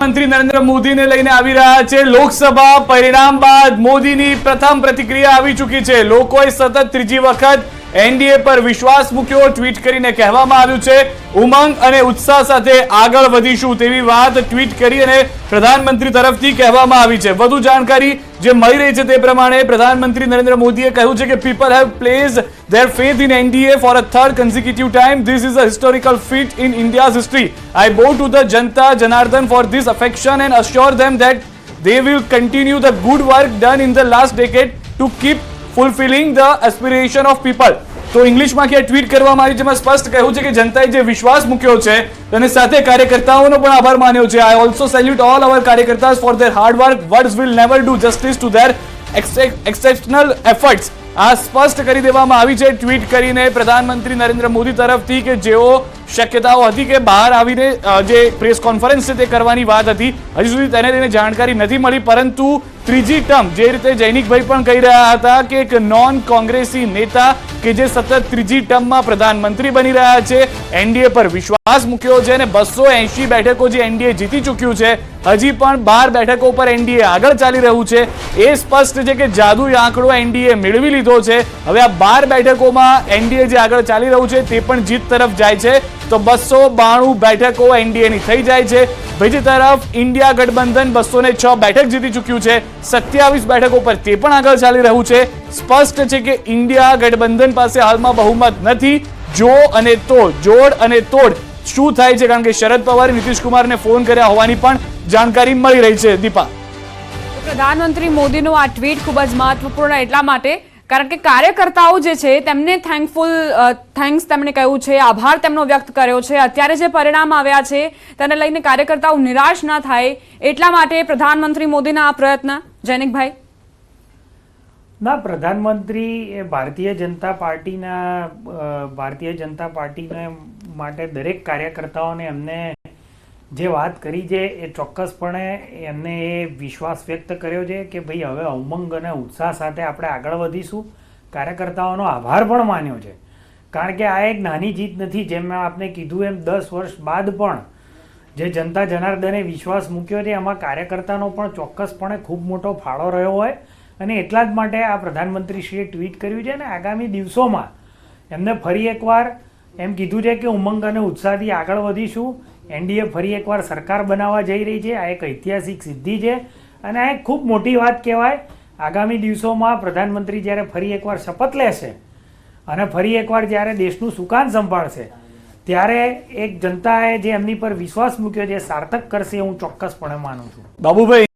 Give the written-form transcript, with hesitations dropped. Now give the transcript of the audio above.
મંત્રી નરેન્દ્ર મોદીને લઈને આવી રહ્યા છે। લોકસભા પરિણામ બાદ મોદીની પ્રથમ પ્રતિક્રિયા આવી ચૂકી છે। લોકોએ સતત ત્રીજી વખત એનડીએ પર વિશ્વાસ મૂક્યો। ટ્વીટ કરીને કહેવામાં આવ્યું છે ઉમંગ અને ઉત્સાહ સાથે આગળ વધીશું તેવી વાત ટ્વીટ કરી અને પ્રધાનમંત્રી તરફથી કહેવામાં આવી છે। વધુ જાણકારી જે મળી રહી છે તે પ્રમાણે પ્રધાનમંત્રી નરેન્દ્ર મોદીએ કહ્યું છે કે people have placed their faith in NDA for a third consecutive time. This is a historical feat in India's history. I bow to the Janta Janardhan for this affection and assure them that they will continue the good work done in the last decade to keep fulfilling the aspiration of people. તો ઇંગ્લિશમાં કે tweet કરવામાં આવી જેમાં સ્પષ્ટ કહ્યું છે કે જનતાએ જે વિશ્વાસ મૂક્યો છે અને સાથે કાર્યકર્તાઓનો પણ આભાર માન્યો છે। I also salute all our કાર્યકર્તાસ for their hard work. Words will never do justice to their exceptional efforts. આ સ્પષ્ટ કરી દેવામાં આવી છે ટ્વીટ કરીને પ્રધાનમંત્રી નરેન્દ્ર મોદી તરફથી કે જેઓ શક્યતાઓ હતી કે બહાર આવીને જે પ્રેસ કોન્ફરન્સ છે તે કરવાની વાત હતી, હજી સુધી તેને લઈને જાણકારી નથી મળી, પરંતુ ત્રીજી ટર્મ જે રીતે જૈનિકભાઈ પણ કહી રહ્યા હતા કે એક નોન કોંગ્રેસી નેતા કે જે સતત ત્રીજી ટર્મમાં પ્રધાનમંત્રી બની રહ્યા છે, એનડીએ પર વિશ્વાસ મૂક્યો છે અને 280 બેઠકો જે એનડીએ જીતી ચૂક્યું છે, હજી પણ 12 બેઠકો પર એનડીએ આગળ ચાલી રહ્યું છે। એ સ્પષ્ટ છે કે જાદુઈ આંકડો એનડીએ મેળવી લીધો છે। હવે આ 12 બેઠકોમાં એનડીએ જે આગળ ચાલી રહ્યું છે તે પણ જીત તરફ જાય છે, તો 292 બેઠકો એનડીએની થઈ જાય છે। બીજી તરફ ઇન્ડિયા ગઠબંધન 206 બેઠક જીતી ચૂક્યું છે, 27 બેઠકો પર તે પણ આગળ ચાલી રહ્યું છે। સ્પષ્ટ છે કે ઇન્ડિયા ગઠબંધન પાસે હાલમાં બહુમત નથી। જો અને તોડ, જોડ અને તોડ શું થાય છે, કારણ કે શરદ પવારે નીતિશ કુમારને ફોન કર્યા હોવાની પણ જાણકારી મળી રહી છે। દીપા, પ્રધાનમંત્રી મોદીનું આ ટ્વીટ ખૂબ જ મહત્વપૂર્ણ એટલા માટે કારણ કે કાર્યકર્તાઓ જે છે તેમને થેન્ક્સ તેમણે કહ્યું છે, આભાર તેમનો વ્યક્ત કર્યો છે। અત્યારે જે પરિણામ આવ્યા છે તેને લઈને કાર્યકર્તાઓ નિરાશ ના થાય એટલા માટે પ્રધાનમંત્રી મોદીના આ પ્રયત્ન। જૈનિકભાઈ, ના, પ્રધાનમંત્રી ભારતીય જનતા પાર્ટીને માટે દરેક કાર્યકર્તાઓને એમને જે વાત કરી છે એ ચોક્કસપણે એમને એ વિશ્વાસ વ્યક્ત કર્યો છે કે ભાઈ હવે ઉમંગ અને ઉત્સાહ સાથે આપણે આગળ વધીશું। કાર્યકર્તાઓનો આભાર પણ માન્યો છે, કારણ કે આ એક નાની જીત નથી। જેમ મેં આપને કીધું એમ 10 વર્ષ બાદ પણ જે જનતા જનાર્દને વિશ્વાસ મૂક્યો છે એમાં કાર્યકર્તાનો પણ ચોક્કસપણે ખૂબ મોટો ફાળો રહ્યો હોય, અને એટલા જ માટે આ પ્રધાનમંત્રીશ્રીએ ટ્વીટ કર્યું છે અને આગામી દિવસોમાં એમને ફરી એકવાર એમ કીધું છે કે ઉમંગ અને ઉત્સાહથી આગળ વધીશું। એનડીએ ફરી એકવાર સરકાર બનાવવા જઈ રહી છે, આ એક ઐતિહાસિક સિદ્ધિ છે અને આ એક ખૂબ મોટી વાત કહેવાય। આગામી દિવસોમાં પ્રધાનમંત્રી જ્યારે ફરી એકવાર શપથ લેશે અને ફરી એકવાર જ્યારે દેશનું સુકાન સંભાળશે ત્યારે એક જનતાએ જે એમની પર વિશ્વાસ મૂક્યો છે સાર્થક કરશે, હું ચોક્કસપણે માનું છું। બાબુભાઈ।